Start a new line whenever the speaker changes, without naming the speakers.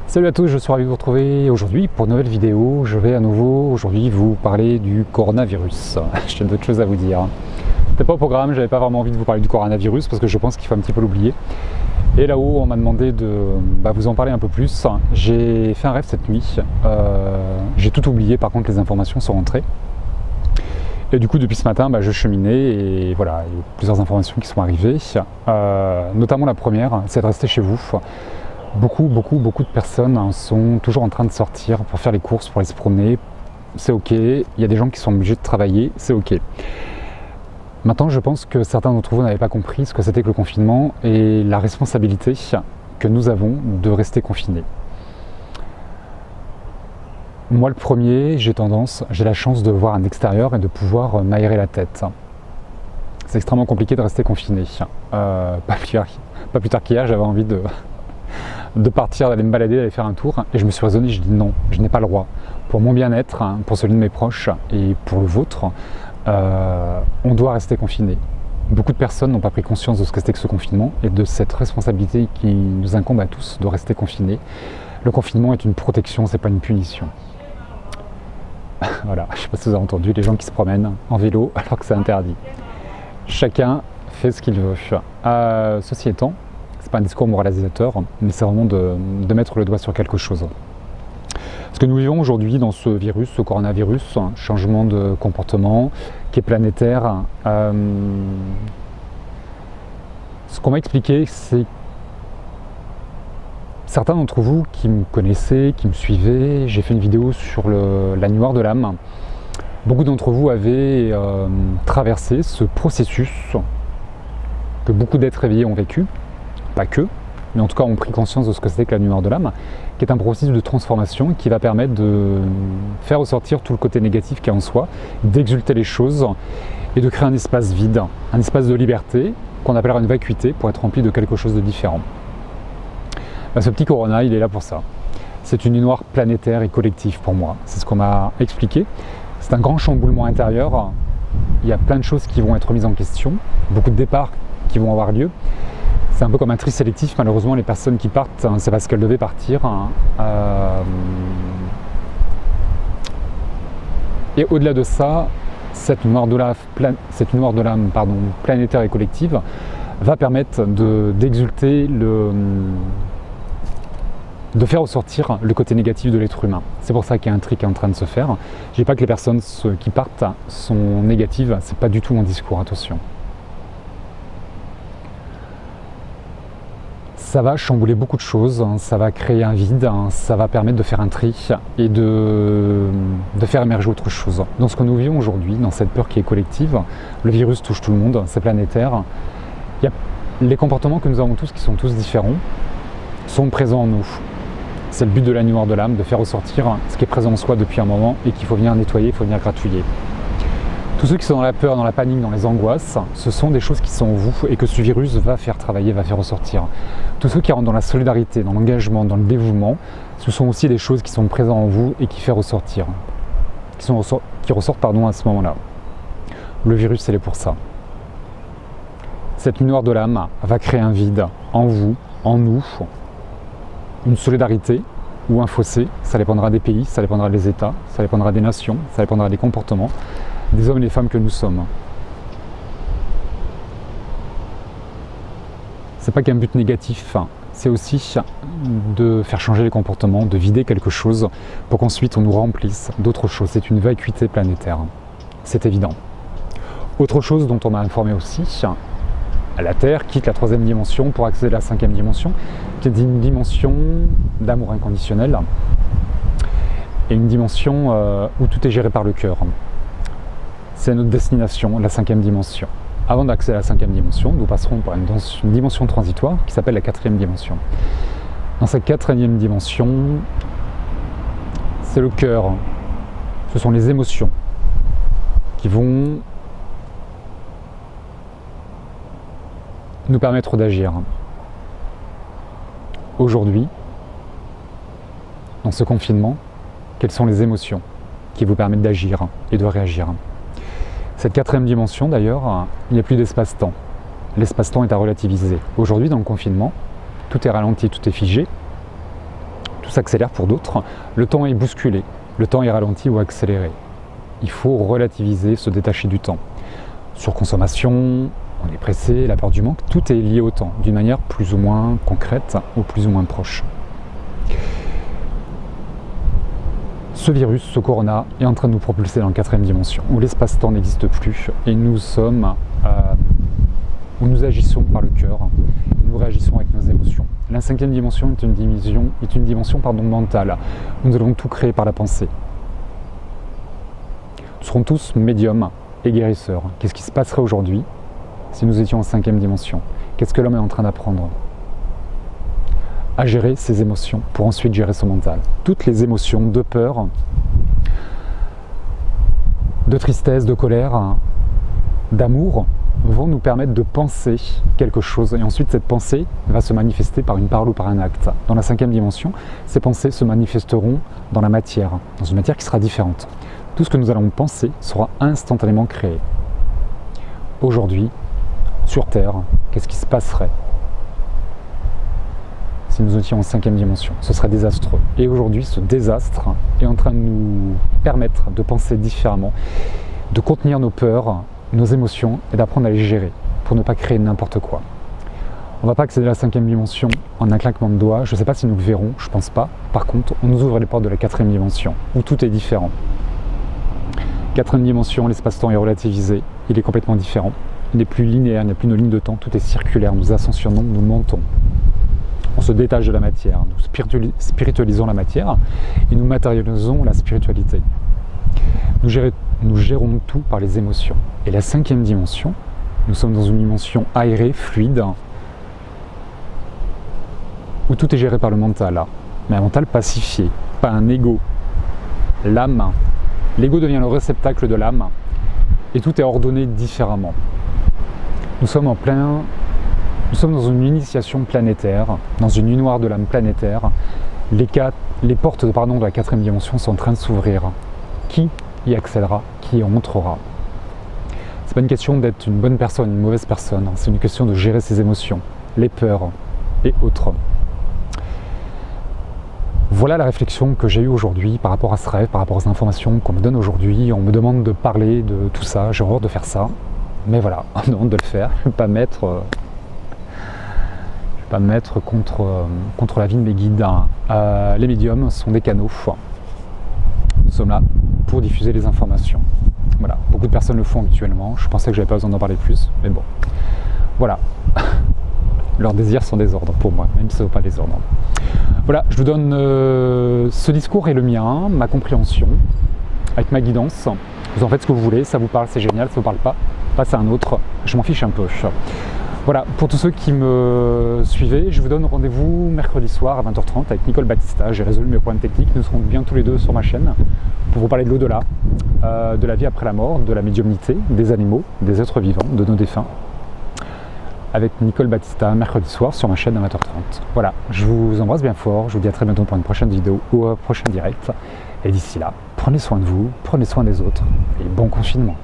Salut à tous, je suis ravi de vous retrouver aujourd'hui pour une nouvelle vidéo. Je vais à nouveau aujourd'hui vous parler du coronavirus. J'ai d'autres choses à vous dire. C'était pas au programme, j'avais pas vraiment envie de vous parler du coronavirus parce que je pense qu'il faut un petit peu l'oublier. Et là-haut, on m'a demandé de vous en parler un peu plus. J'ai fait un rêve cette nuit. J'ai tout oublié, par contre les informations sont rentrées. Et du coup, depuis ce matin, je cheminais et voilà, il y a plusieurs informations qui sont arrivées. Notamment la première, c'est de rester chez vous. Beaucoup de personnes sont toujours en train de sortir pour faire les courses, pour aller se promener. C'est ok. Il y a des gens qui sont obligés de travailler, c'est ok. Maintenant, je pense que certains d'entre vous n'avaient pas compris ce que c'était que le confinement et la responsabilité que nous avons de rester confinés. Moi, le premier, j'ai la chance de voir un extérieur et de pouvoir m'aérer la tête. C'est extrêmement compliqué de rester confiné. Pas plus tard qu'hier, j'avais envie de partir, d'aller me balader, d'aller faire un tour. Et je me suis raisonné, je dis non, je n'ai pas le droit. Pour mon bien-être, pour celui de mes proches et pour le vôtre, on doit rester confiné. Beaucoup de personnes n'ont pas pris conscience de ce que c'était que ce confinement et de cette responsabilité qui nous incombe à tous de rester confinés. Le confinement est une protection, c'est pas une punition. Voilà, je ne sais pas si vous avez entendu, les gens qui se promènent en vélo alors que c'est interdit. Chacun fait ce qu'il veut. Ceci étant, c'est pas un discours moralisateur, mais c'est vraiment de mettre le doigt sur quelque chose. Ce que nous vivons aujourd'hui dans ce virus, ce coronavirus, changement de comportement qui est planétaire, ce qu'on m'a expliqué, c'est certains d'entre vous qui me connaissaient, qui me suivaient, j'ai fait une vidéo sur la nuit noire de l'âme. Beaucoup d'entre vous avaient traversé ce processus que beaucoup d'êtres éveillés ont vécu, pas que, mais en tout cas ont pris conscience de ce que c'était que la nuit noire de l'âme, qui est un processus de transformation qui va permettre de faire ressortir tout le côté négatif qu'il y a en soi, d'exulter les choses et de créer un espace vide, un espace de liberté qu'on appellera une vacuité pour être rempli de quelque chose de différent. Ce petit corona, il est là pour ça. C'est une nuit noire planétaire et collective pour moi. C'est ce qu'on m'a expliqué. C'est un grand chamboulement intérieur. Il y a plein de choses qui vont être mises en question, beaucoup de départs qui vont avoir lieu. C'est un peu comme un tri sélectif, malheureusement les personnes qui partent, c'est parce qu'elles devaient partir. Et au-delà de ça, cette nuit noire de l'âme planétaire et collective va permettre d'exulter, de faire ressortir le côté négatif de l'être humain. C'est pour ça qu'il y a un tri qui est en train de se faire. Je ne dis pas que les personnes qui partent sont négatives, c'est pas du tout mon discours, attention. Ça va chambouler beaucoup de choses, ça va créer un vide, ça va permettre de faire un tri et de faire émerger autre chose. Dans ce que nous vivons aujourd'hui, dans cette peur qui est collective, le virus touche tout le monde, c'est planétaire. Il y a les comportements que nous avons tous, qui sont tous différents, sont présents en nous. C'est le but de la nuit noire de l'âme, de faire ressortir ce qui est présent en soi depuis un moment et qu'il faut venir nettoyer, il faut venir gratouiller. Tous ceux qui sont dans la peur, dans la panique, dans les angoisses, ce sont des choses qui sont en vous et que ce virus va faire travailler, va faire ressortir. Tous ceux qui rentrent dans la solidarité, dans l'engagement, dans le dévouement, ce sont aussi des choses qui sont présentes en vous et qui font ressortir, qui ressortent à ce moment-là. Le virus, il est pour ça. Cette nuit noire de l'âme va créer un vide en vous, en nous, une solidarité ou un fossé. Ça dépendra des pays, ça dépendra des États, ça dépendra des nations, ça dépendra des comportements, des hommes et des femmes que nous sommes. C'est pas qu'un but négatif, c'est aussi de faire changer les comportements, de vider quelque chose pour qu'ensuite on nous remplisse d'autres choses. C'est une vacuité planétaire, c'est évident. Autre chose dont on m'a informé aussi, la Terre quitte la 3e dimension pour accéder à la 5e dimension, qui est une dimension d'amour inconditionnel et une dimension où tout est géré par le cœur. C'est notre destination, la 5e dimension. Avant d'accéder à la 5e dimension, nous passerons par une dimension transitoire qui s'appelle la 4e dimension. Dans cette 4e dimension, c'est le cœur, ce sont les émotions qui vont nous permettre d'agir. Aujourd'hui, dans ce confinement, quelles sont les émotions qui vous permettent d'agir et de réagir? Cette 4e dimension d'ailleurs, il n'y a plus d'espace-temps. L'espace-temps est à relativiser. Aujourd'hui dans le confinement, tout est ralenti, tout est figé. Tout s'accélère pour d'autres. Le temps est bousculé, le temps est ralenti ou accéléré. Il faut relativiser, se détacher du temps. Surconsommation, on est pressé, la peur du manque, tout est lié au temps, d'une manière plus ou moins concrète ou plus ou moins proche. Ce virus, ce corona, est en train de nous propulser dans la 4e dimension, où l'espace-temps n'existe plus, et nous sommes, où nous agissons par le cœur, nous réagissons avec nos émotions. La 5e dimension est une dimension mentale, où nous allons tout créer par la pensée. Nous serons tous médiums et guérisseurs. Qu'est-ce qui se passerait aujourd'hui si nous étions en 5e dimension? Qu'est-ce que l'homme est en train d'apprendre? À gérer ses émotions pour ensuite gérer son mental. Toutes les émotions de peur, de tristesse, de colère, d'amour vont nous permettre de penser quelque chose. Et ensuite, cette pensée va se manifester par une parole ou par un acte. Dans la 5e dimension, ces pensées se manifesteront dans la matière, dans une matière qui sera différente. Tout ce que nous allons penser sera instantanément créé. Aujourd'hui, sur Terre, qu'est-ce qui se passerait si nous étions en 5e dimension? Ce serait désastreux. Et aujourd'hui, ce désastre est en train de nous permettre de penser différemment, de contenir nos peurs, nos émotions et d'apprendre à les gérer pour ne pas créer n'importe quoi. On ne va pas accéder à la 5e dimension en un claquement de doigts. Je ne sais pas si nous le verrons, je ne pense pas. Par contre, on nous ouvre les portes de la 4e dimension où tout est différent. 4e dimension, l'espace-temps est relativisé, il est complètement différent. Il n'est plus linéaire, il n'y a plus nos lignes de temps, tout est circulaire, nous ascensionnons, nous montons. On se détache de la matière, nous spiritualisons la matière et nous matérialisons la spiritualité. Nous gérons tout par les émotions. Et la 5e dimension, nous sommes dans une dimension aérée, fluide, où tout est géré par le mental. Mais un mental pacifié, pas un ego. L'âme. L'ego devient le réceptacle de l'âme et tout est ordonné différemment. Nous sommes dans une initiation planétaire, dans une nuit noire de l'âme planétaire. Les portes de la 4e dimension sont en train de s'ouvrir. Qui y accédera? Qui y entrera? C'est pas une question d'être une bonne personne, une mauvaise personne. C'est une question de gérer ses émotions, les peurs et autres. Voilà la réflexion que j'ai eue aujourd'hui par rapport à ce rêve, par rapport aux informations qu'on me donne aujourd'hui. On me demande de parler de tout ça, j'ai horreur de faire ça. Mais voilà, on me demande de le faire. Je ne vais pas me mettre contre la vie de mes guides. Les médiums sont des canaux. Nous sommes là pour diffuser les informations. Voilà, beaucoup de personnes le font habituellement. Je pensais que j'avais pas besoin d'en parler plus, mais bon. Voilà. Leurs désirs sont des ordres pour moi, même si ce ne sont pas des ordres. Voilà, je vous donne ce discours est le mien, ma compréhension, avec ma guidance. Vous en faites ce que vous voulez, ça vous parle, c'est génial, ça ne vous parle pas, passe à un autre, je m'en fiche un peu. Voilà, pour tous ceux qui me suivaient, je vous donne rendez-vous mercredi soir à 20h30 avec Nicole Battista. J'ai résolu mes problèmes techniques, nous serons bien tous les deux sur ma chaîne pour vous parler de l'au-delà, de la vie après la mort, de la médiumnité, des animaux, des êtres vivants, de nos défunts. Avec Nicole Battista, mercredi soir sur ma chaîne à 20h30. Voilà, je vous embrasse bien fort, je vous dis à très bientôt pour une prochaine vidéo ou un prochain direct. Et d'ici là, prenez soin de vous, prenez soin des autres et bon confinement.